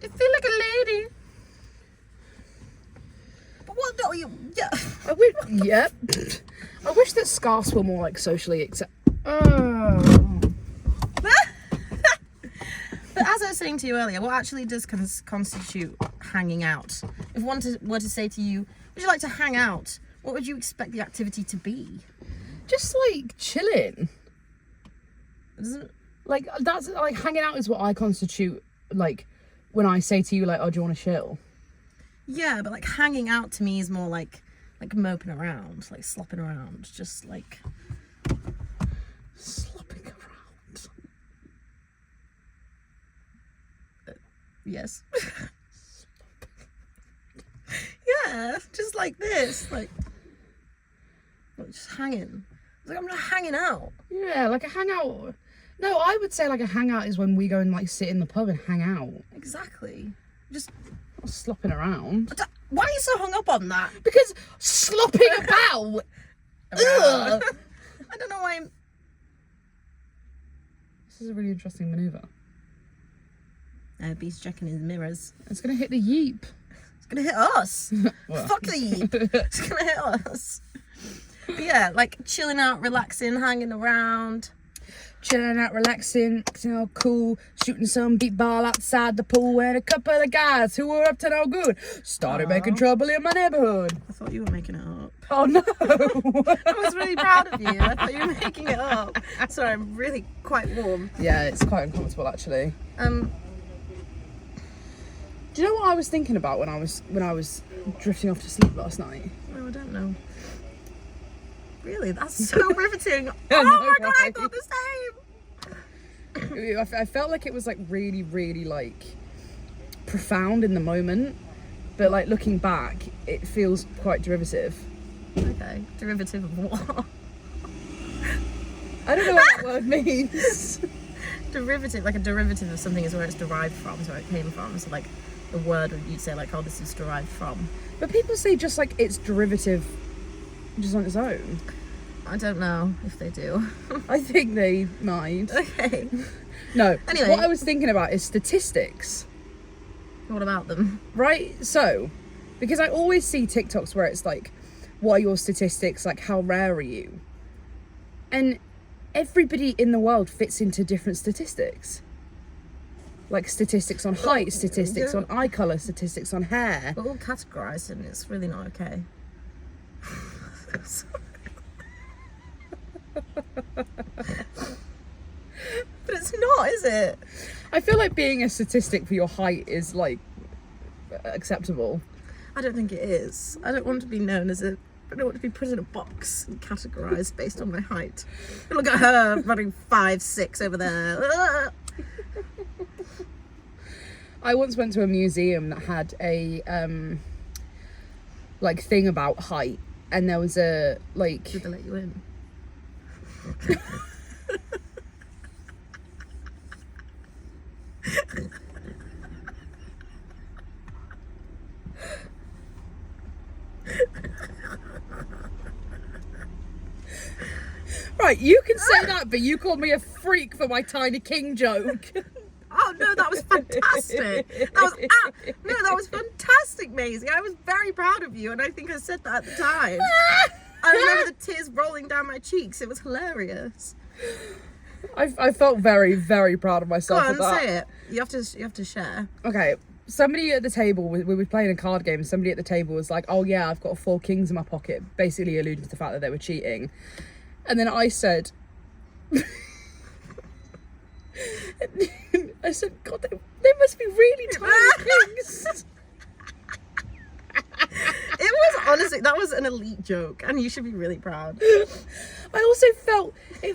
I feel like a lady. But what? No, you. Yeah. Yep. I wish that scarves were more like socially accept. Oh. But as I was saying to you earlier, what actually does constitute hanging out? If one were to say to you, would you like to hang out? What would you expect the activity to be? Just like chilling. Doesn't... Like that's like hanging out is what I constitute like when I say to you like, oh, do you want to chill? Yeah, but like hanging out to me is more like moping around, like slopping around, just like Slopping around. Yes. Yeah, just like this, like just hanging. It's like I'm not hanging out. Yeah, like a hangout. No, I would say like a hangout is when we go and like sit in the pub and hang out. Exactly. Just Not slopping around. why are you so hung up on that? Because slopping about. Ugh. I don't know why I'm... This is a really interesting manoeuvre. Beast checking his mirrors. It's gonna hit the yeep. It's gonna hit us. Well. Fuck the yeep. It's gonna hit us. But yeah, like chilling out, relaxing, hanging around. Chilling out, relaxing, you know, cool, shooting some beat ball outside the pool, and a couple of guys who were up to no good started making trouble in my neighborhood. I thought you were making it up. Oh no! I was really proud of you. I thought you were making it up. Sorry, I'm really quite warm. Yeah, it's quite uncomfortable actually. Do you know what I was thinking about when I was drifting off to sleep last night? No, I don't know. Really? That's so riveting. I Oh know, my god, I right? thought the same. I felt like it was like really, really like profound in the moment, but like looking back, it feels quite derivative. Okay, derivative of what? I don't know what that word means. Derivative, like a derivative of something is where it's derived from, so where it came from. So like the word, you'd say like, oh, this is derived from. But people say just like it's derivative just on its own. I don't know if they do. I think they might. Okay. No. Anyway. What I was thinking about is statistics. What about them? Right? So, because I always see TikToks where it's like, what are your statistics? Like, how rare are you? And everybody in the world fits into different statistics. Like statistics on height, statistics on eye colour, statistics on hair. We're all categorised and it's really not okay. But it's not, is it? I feel like being a statistic for your height is like acceptable. I don't think it is. I don't want to be known as a... I don't want to be put in a box and categorised based on my height. Look at her running 5'6" over there. I once went to a museum that had a like thing about height, and there was a like... Did they let you in? Right, you can say that, but you called me a freak for my tiny king joke. Oh no, that was fantastic. That was fantastic, Maisie. I was very proud of you, and I think I said that at the time. I remember the tears rolling down my cheeks. It was hilarious. I felt very, very proud of Go myself on, for that. say it. You have to share. Okay, somebody at the table, we were playing a card game, and somebody at the table was like, oh yeah, I've got 4 kings in my pocket, basically alluding to the fact that they were cheating. And then I said, God, they must be really tiny kings. It was honestly, that was an elite joke, and you should be really proud. I also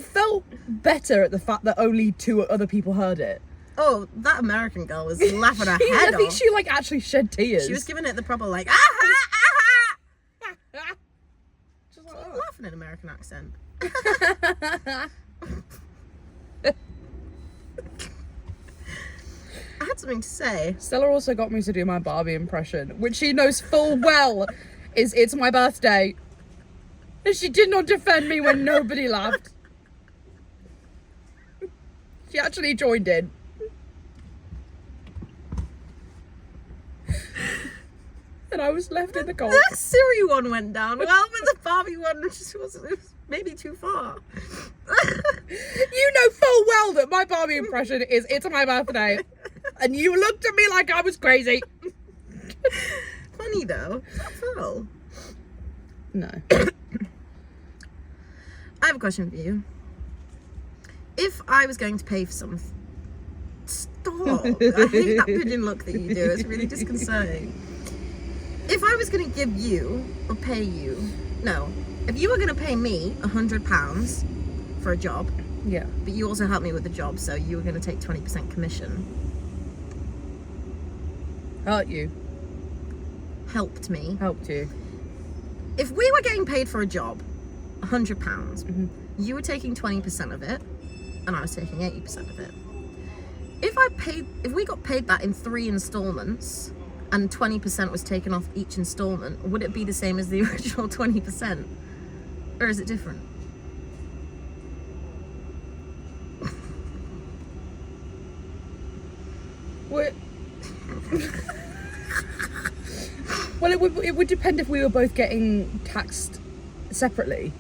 felt better at the fact that only 2 other people heard it. Oh, that American girl was laughing her I head think off. she like actually shed tears. She was giving it the proper like, aha, aha. She was like, laughing in an American accent. I had something to say. Stella also got me to do my Barbie impression, which she knows full well is it's my birthday. And she did not defend me when nobody laughed. She actually joined in. and I was left in the cold. The Siri one went down well, but the Barbie one just wasn't, it was maybe too far. You know full well that my Barbie impression is "It's my birthday," and you looked at me like I was crazy. Funny though. Is that full? No. I have a question for you. If I was going to pay for something, stop! I hate that pigeon look that you do. It's really disconcerting. If I was going to give you or pay you, no, if you were going to pay me £100 for a job, Yeah. but you also helped me with the job, so you were going to take 20% commission. Hurt you. Helped me. Helped you. If we were getting paid for a job, £100, you were taking 20% of it, and I was taking 80% of it. If we got paid that in 3 installments, and 20% was taken off each installment, would it be the same as the original 20%? Or is it different? What? Well, it would depend if we were both getting taxed separately.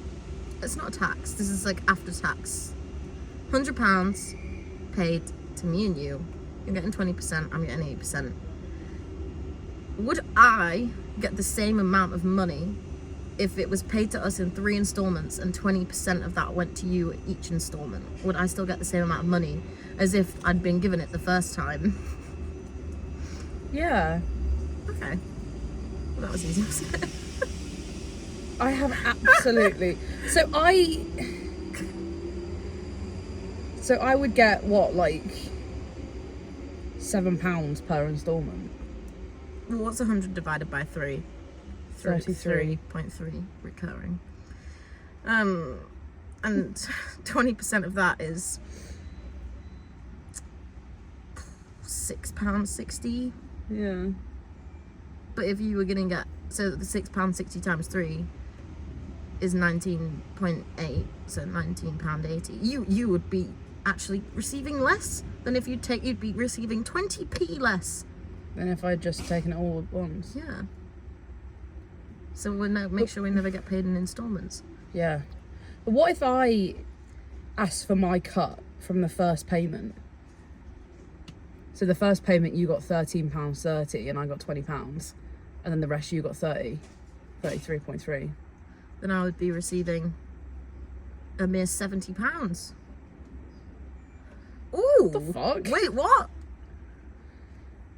It's not a tax. This is like after tax. £100 paid to me and you. You're getting 20%, I'm getting 80%. Would I get the same amount of money if it was paid to us in 3 installments and 20% of that went to you each installment? Would I still get the same amount of money as if I'd been given it the first time? Yeah. Okay. Well, that was easy, wasn't it? I have absolutely. So I would get what, like £7 per instalment. Well, what's 100 divided by 3? 33. 33.3 recurring. And 20% of that is £6.60. Yeah. But if you were gonna get, so the £6.60 times 3 is 19.8, so £19.80. You would be actually receiving less than if you'd be receiving 20p less. Than if I'd just taken it all at once. Yeah. So make sure we never get paid in installments. Yeah. But what if I asked for my cut from the first payment? So the first payment you got £13.30 and I got £20, and then the rest you got 33.3. Then I would be receiving a mere £70. Ooh. What the fuck? Wait, what?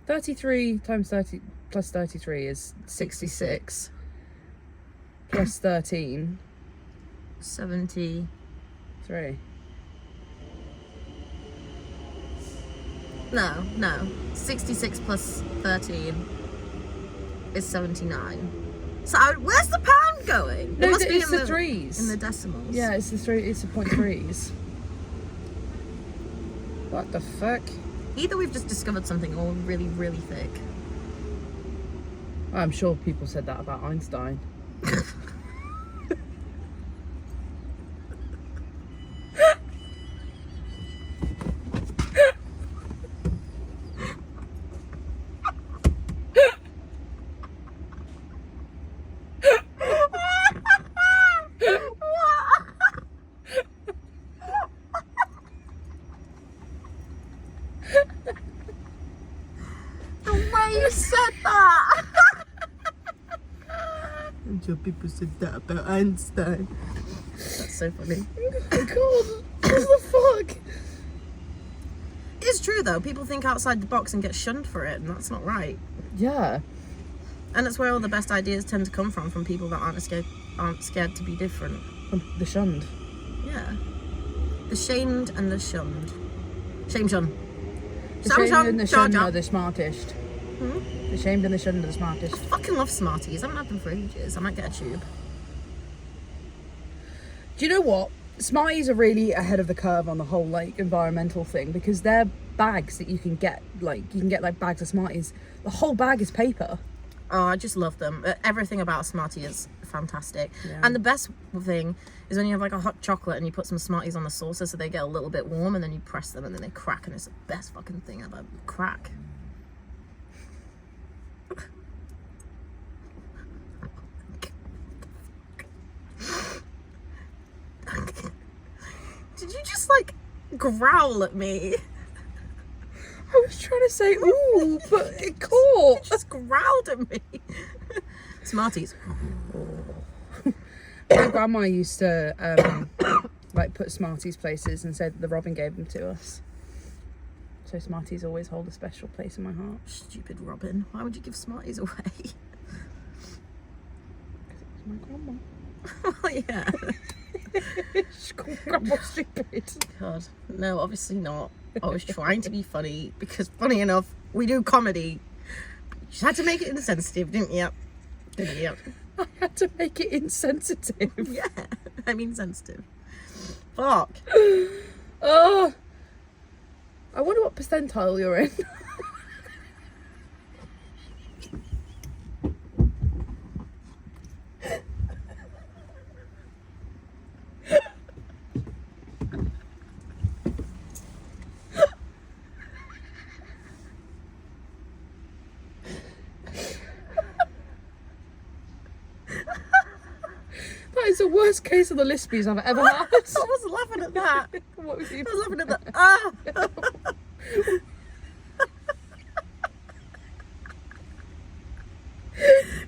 33 times 30 plus 33 is 66. Plus 13. 73. 3. No. 66 plus 13 is 79. So where's the pound going? No, It must be it's in the threes. In the decimals. Yeah, it's the 3. It's the 0.3s. What the fuck? Either we've just discovered something or we're really, really thick. I'm sure people said that about Einstein. The way you said that! I'm sure people said that about Einstein. That's so funny. God, what the fuck? It's true though, people think outside the box and get shunned for it, and that's not right. Yeah. And it's where all the best ideas tend to come from people that aren't scared to be different. The shunned. Yeah. The shamed and the shunned. Shame shun. The Sam shamed shun, and the Jar shunned Jar. are the smartest. Hmm? The shamed and the shunned are the smartest. I fucking love Smarties. I haven't had them for ages. I might get a tube. Do you know what? Smarties are really ahead of the curve on the whole like environmental thing, because they're bags that you can get like bags of Smarties. The whole bag is paper. Oh, I just love them. Everything about a Smartie is fantastic. Yeah. And the best thing is when you have like a hot chocolate and you put some Smarties on the saucer so they get a little bit warm, and then you press them and then they crack, and it's the best fucking thing ever. Crack. growl at me. I was trying to say ooh, but it caught. It just growled at me. Smarties. My grandma used to like put Smarties places and said that the Robin gave them to us. So Smarties always hold a special place in my heart. Stupid Robin. Why would you give Smarties away? Because it was my grandma. Well, yeah. She's called Grandma stupid. God, no, obviously not. I was trying to be funny because, funny enough, we do comedy. You just had to make it insensitive, didn't you? Didn't you? I had to make it insensitive. Yeah, I mean sensitive. Fuck. Oh, I wonder what percentile you're in. That is the worst case of the Lispies I've ever had. I was laughing at that. What was you? I was laughing at that. Ah!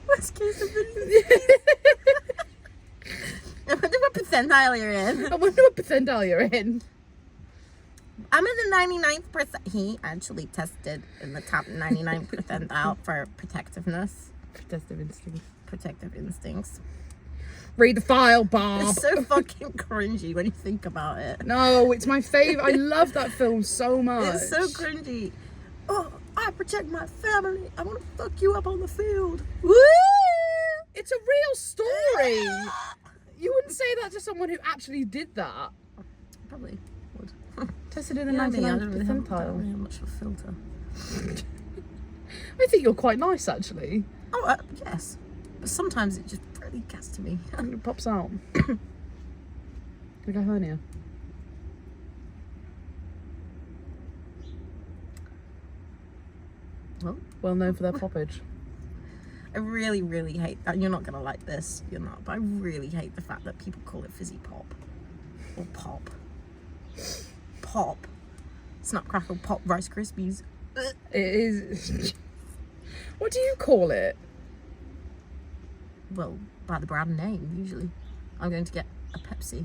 Worst case of the I wonder what percentile you're in. I wonder what percentile you're in. I'm in the 99th percent. He actually tested in the top 99th percentile for protectiveness. Protective instincts. Read the file, Bob. It's so fucking cringy when you think about it. No, it's my favourite. I love that film so much. It's so cringy. Oh, I protect my family. I want to fuck you up on the field. Woo! It's a real story. You wouldn't say that to someone who actually did that. Probably would. Tested in the Yeah, me, I 99th don't really have percentile. much of a filter. I think you're quite nice, actually. Oh, yes. But sometimes it just really gets to me. It pops out. Like a hernia. Well known for their poppage. I really, really hate that. You're not going to like this. You're not. But I really hate the fact that people call it fizzy pop. Or pop. Pop. Snap, crackle, pop, Rice Krispies. It is... What do you call it? Well, by the brand name, usually. I'm going to get a Pepsi.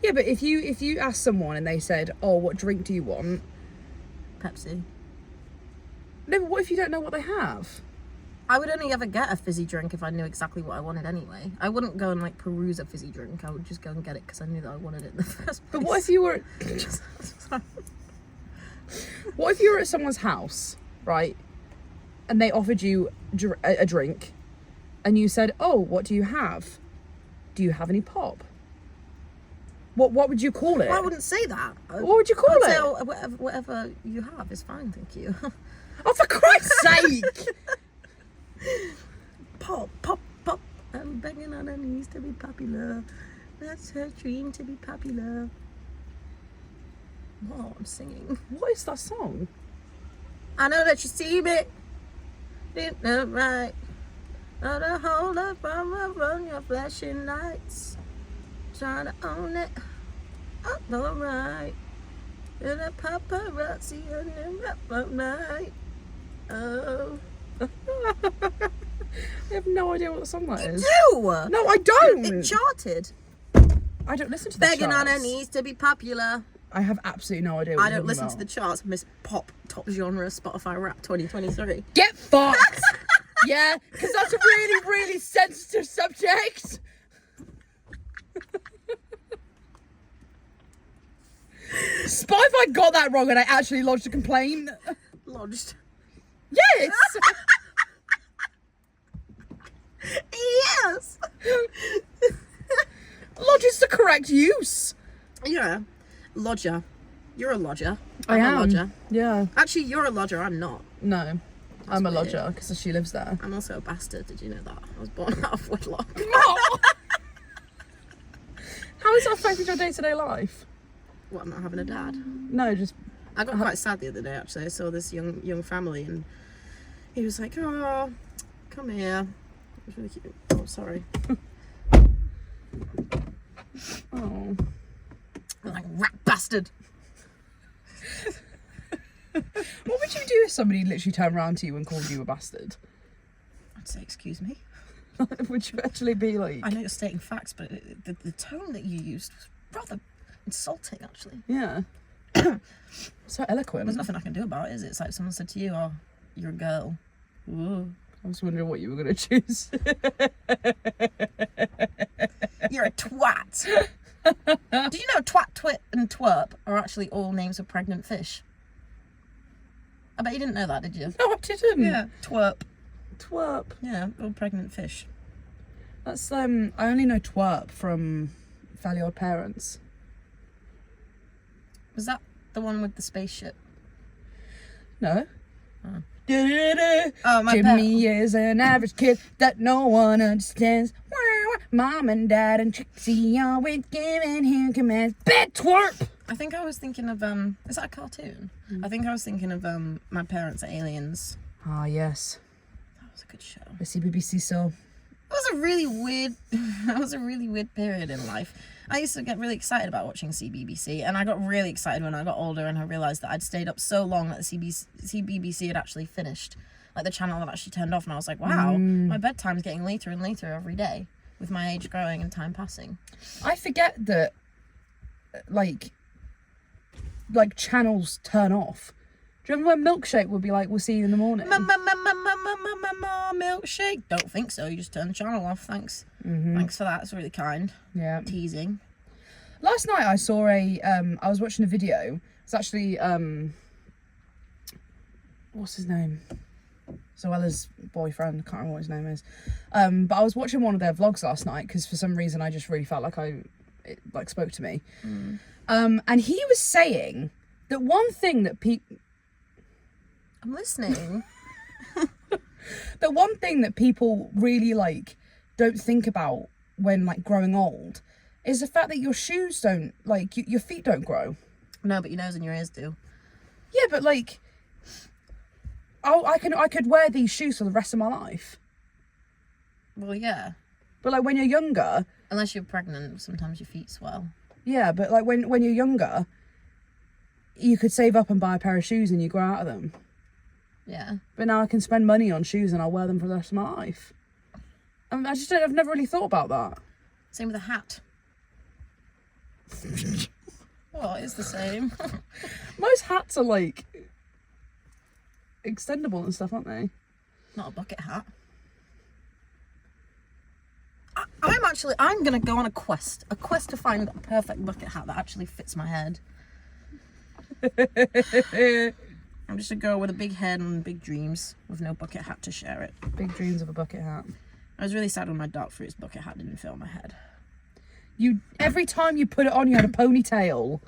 Yeah, but if you ask someone and they said, oh, what drink do you want? Pepsi. No, but what if you don't know what they have? I would only ever get a fizzy drink if I knew exactly what I wanted anyway. I wouldn't go and like peruse a fizzy drink. I would just go and get it because I knew that I wanted it in the first place. But what if you were... What if you were at someone's house, right? And they offered you a drink and you said, oh, what do you have? Do you have any pop? What would you call it? Well, I wouldn't say that. What would you call I'd it? say, oh, whatever you have is fine, thank you. Oh, for Christ's sake! Pop, pop, pop. I'm begging on her knees to be popular. That's her dream, to be popular. What? I'm singing. What is that song? I know that you see me. Didn't know right. Not a hold up on your flashing lights. Trying to own it. All right. And a paparazzi and a rap night. Oh. I have no idea what the song that is. You do! No, I don't. It charted. I don't listen to the Begging charts. on her knees to be popular. I have absolutely no idea what I you're don't listen talking to the charts. Miss Pop Top Genre Spotify Rap 2023. Get fucked! Yeah, because that's a really, really sensitive subject. Spotify got that wrong and I actually lodged a complaint. Lodged. Yes! Yes! Lodge is the correct use. Yeah. Lodger. You're a lodger. I I'm am. a lodger. Yeah. Actually, you're a lodger. I'm not. No. I'm a weird. lodger because she lives there. I'm also a bastard. Did you know that? I was born out of wedlock. How is that affecting your day-to-day life? What, I'm not having a dad? No, just... I got quite sad the other day, actually. I saw this young family and he was like, oh, come here. It was really cute. Oh, sorry. Oh. I'm like, rat bastard. What would you do if somebody literally turned around to you and called you a bastard? I'd say, excuse me. Would you actually be like... I know you're stating facts, but the tone that you used was rather insulting, actually. Yeah. So eloquent. There's nothing I can do about it, is it? It's like someone said to you, oh, you're a girl. Ooh. I was wondering what you were going to choose. You're a twat. Did you know twat, twit, and twerp are actually all names of pregnant fish? I bet you didn't know that, did you? No, I didn't. Yeah, twerp. Twerp. Yeah, all pregnant fish. That's, I only know twerp from Fairly Odd Parents. Was that the one with the spaceship? No. Oh. Oh, my Jimmy is an average kid that no one understands. Mom and Dad and Trixie always giving him commands. Bad twerp! I think I was thinking of, is that a cartoon? I think I was thinking of, My Parents Are Aliens. Ah, yes. That was a good show. The CBBC show. That was a really weird period in life. I used to get really excited about watching CBBC, and I got really excited when I got older and I realised that I'd stayed up so long that the CBBC had actually finished. Like, the channel had actually turned off, and I was like, wow, my bedtime's getting later and later every day, with my age growing and time passing. I forget that, like channels turn off. Do you remember when Milkshake would be like, we'll see you in the morning? Milkshake. Don't think so. You just turn the channel off. Thanks. Thanks for that. It's really kind. Yeah. Teasing. Last night I saw I was watching a video. It's actually, what's his name? Zoella's boyfriend. I can't remember what his name is. But I was watching one of their vlogs last night because for some reason I just really felt like it spoke to me. And he was saying that one thing that I'm listening. The one thing that people really don't think about when growing old is the fact that your shoes don't your feet don't grow. No, but your nose and your ears do. Yeah, but I could wear these shoes for the rest of my life. Well, yeah. But when you're younger, unless you're pregnant, sometimes your feet swell. Yeah, but when you're younger, you could save up and buy a pair of shoes and you grow out of them. Yeah. But now I can spend money on shoes and I'll wear them for the rest of my life. I've never really thought about that. Same with a hat. Well, it's the same. Most hats are extendable and stuff, aren't they? Not a bucket hat. I'm gonna go on a quest to find a perfect bucket hat that actually fits my head. I'm just a girl with a big head and big dreams with no bucket hat to share it. Big dreams of a bucket hat. I was really sad when my dark fruits bucket hat didn't fill my head. Every time you put it on, you had a ponytail.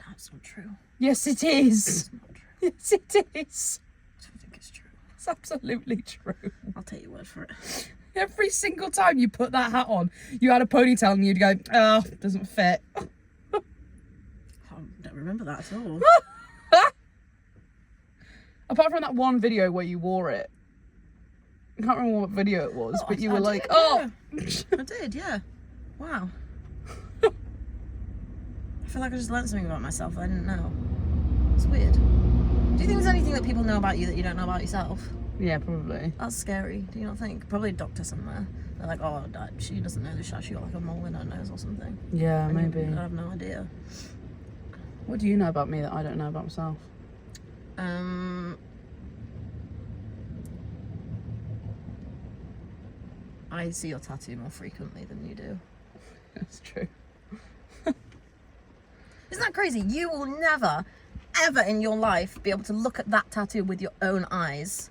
That's not true. Yes, it is. It's not true. Yes, it is. I don't think it's true. It's absolutely true. I'll take your word for it. Every single time you put that hat on, you had a ponytail and you'd go, oh, doesn't fit. I don't remember that at all. Apart from that one video where you wore it. I can't remember what video it was, but you were I did, yeah. Wow. I feel like I just learned something about myself that I didn't know. It's weird. Do you think there's anything that people know about you that you don't know about yourself? Yeah, probably. That's scary, do you not think? Probably a doctor somewhere. They're like, oh, she doesn't know this, she got a mole in her nose or something. Yeah, maybe. I have no idea. What do you know about me that I don't know about myself? I see your tattoo more frequently than you do. That's true. Isn't that crazy? You will never, ever in your life be able to look at that tattoo with your own eyes.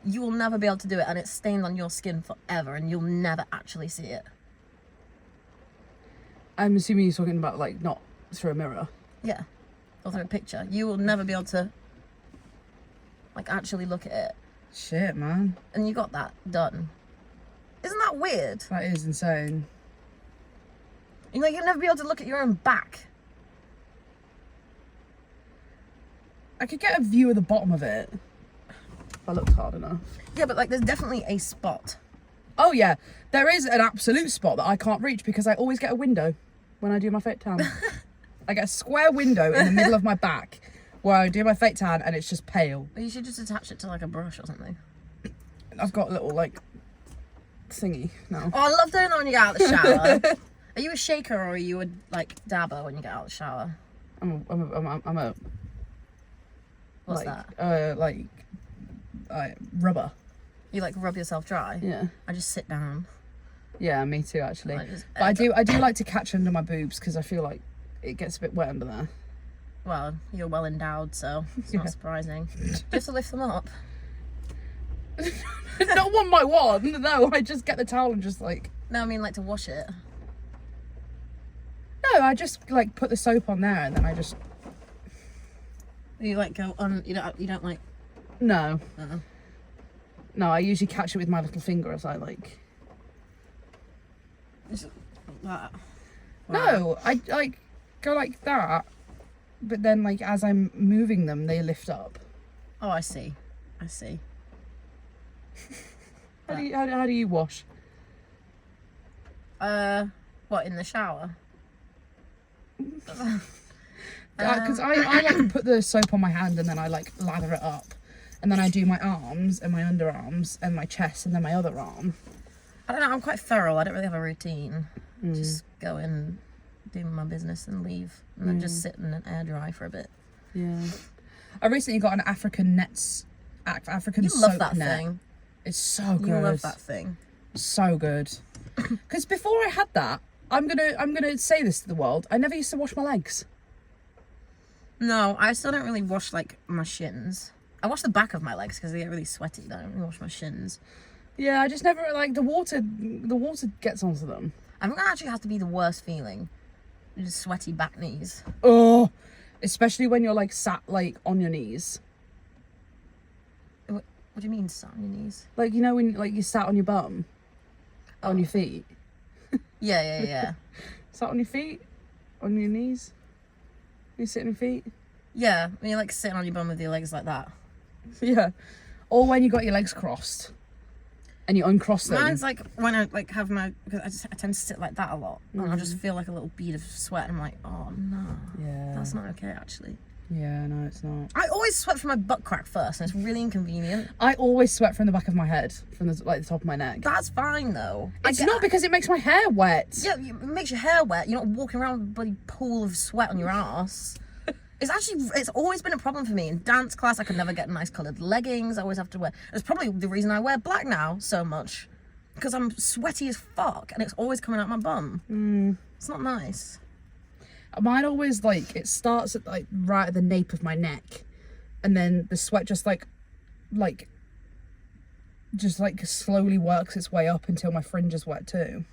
You will never be able to do it, and it's stained on your skin forever, and you'll never actually see it. I'm assuming you're talking about not through a mirror. Yeah, or through a picture. You will never be able to actually look at it. Shit, man. And you got that done. Isn't that weird? That is insane. You'll never be able to look at your own back. I could get a view of the bottom of it if I looked hard enough. Yeah, but there's definitely a spot. Oh yeah, there is an absolute spot that I can't reach because I always get a window when I do my fit tan. I get a square window in the middle of my back where I do my fake tan, and it's just pale. You should just attach it to like a brush or something. I've got a little like thingy now. Oh, I love doing that when you get out of the shower. Are you a shaker or are you a like dabber when you get out of the shower? I'm a What's like, that? Rubber. You like rub yourself dry? Yeah. I just sit down. Yeah, me too actually. But I do like to catch under my boobs because I feel like it gets a bit wet under there. Well, you're well endowed, so it's not surprising. Do you have to lift them up? Not one by one. No, I just get the towel and just like. No, I mean like to wash it. No, I just like put the soap on there and then I just. You like go on. You don't like. No. Uh-uh. No, I usually catch it with my little finger as I like. Just like that. No, I like go like that, but then like as I'm moving them, they lift up. Oh, I see. I see. How do you wash? What, in the shower? Because I like put the soap on my hand and then I like lather it up, and then I do my arms and my underarms and my chest and then my other arm. I don't know, I'm quite thorough. I don't really have a routine. Just go in, do my business and leave. And then just sit in an air dry for a bit. Yeah. I recently got an African You soap love that net. thing. It's so good. You love that thing. So good. Because before I had that, I'm gonna say this to the world, I never used to wash my legs. No, I still don't really wash like my shins. I wash the back of my legs because they get really sweaty. I don't really wash my shins. Yeah, I just never like the water gets onto them. I think that actually has to be the worst feeling. Just sweaty back knees. Oh, especially when you're like sat like on your knees. What do you mean, sat on your knees? Like, you know, when like you sat on your bum, on your feet. Yeah. Sat on your feet, on your knees. You sit on your feet. Yeah, when you're like sitting on your bum with your legs like that. Yeah, or when you got your legs crossed, and you uncross them. Mine's like when I like have my, because I tend to sit like that a lot, and I just feel like a little bead of sweat, and I'm like, oh no, Yeah. that's not okay actually. Yeah, no, it's not. I always sweat from my butt crack first, and it's really inconvenient. I always sweat from the back of my head, from the like the top of my neck. That's fine though. It's not because it makes my hair wet. Yeah, it makes your hair wet. You're not walking around with a bloody pool of sweat on your ass. It's always been a problem for me. In dance class, I could never get nice coloured leggings. I always have to wear. It's probably the reason I wear black now so much, because I'm sweaty as fuck, and it's always coming out my bum. It's not nice. Mine always like it starts at like right at the nape of my neck, and then the sweat just slowly works its way up until my fringe is wet too.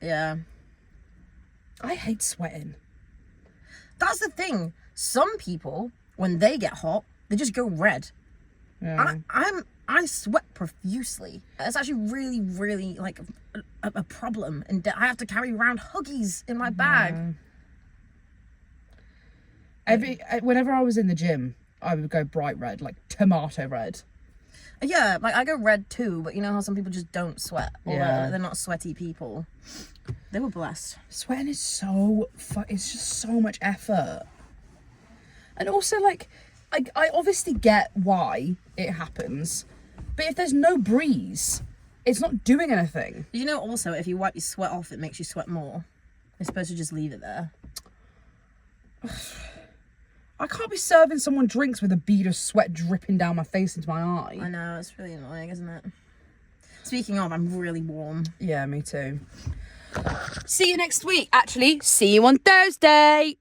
Yeah. I hate sweating. That's the thing. Some people, when they get hot, they just go red. Yeah. I sweat profusely. It's actually really, really like a problem, and I have to carry around Huggies in my bag. Whenever I was in the gym, I would go bright red, like tomato red. Yeah, like I go red too, but you know how some people just don't sweat, or Yeah. they're not sweaty people. They were blessed. Sweating is it's just so much effort. And also, like, I obviously get why it happens, but if there's no breeze, it's not doing anything. You know, also, if you wipe your sweat off, it makes you sweat more. You're supposed to just leave it there. I can't be serving someone drinks with a bead of sweat dripping down my face into my eye. I know, it's really annoying, isn't it? Speaking of, I'm really warm. Yeah, me too. See you next week. Actually, see you on Thursday.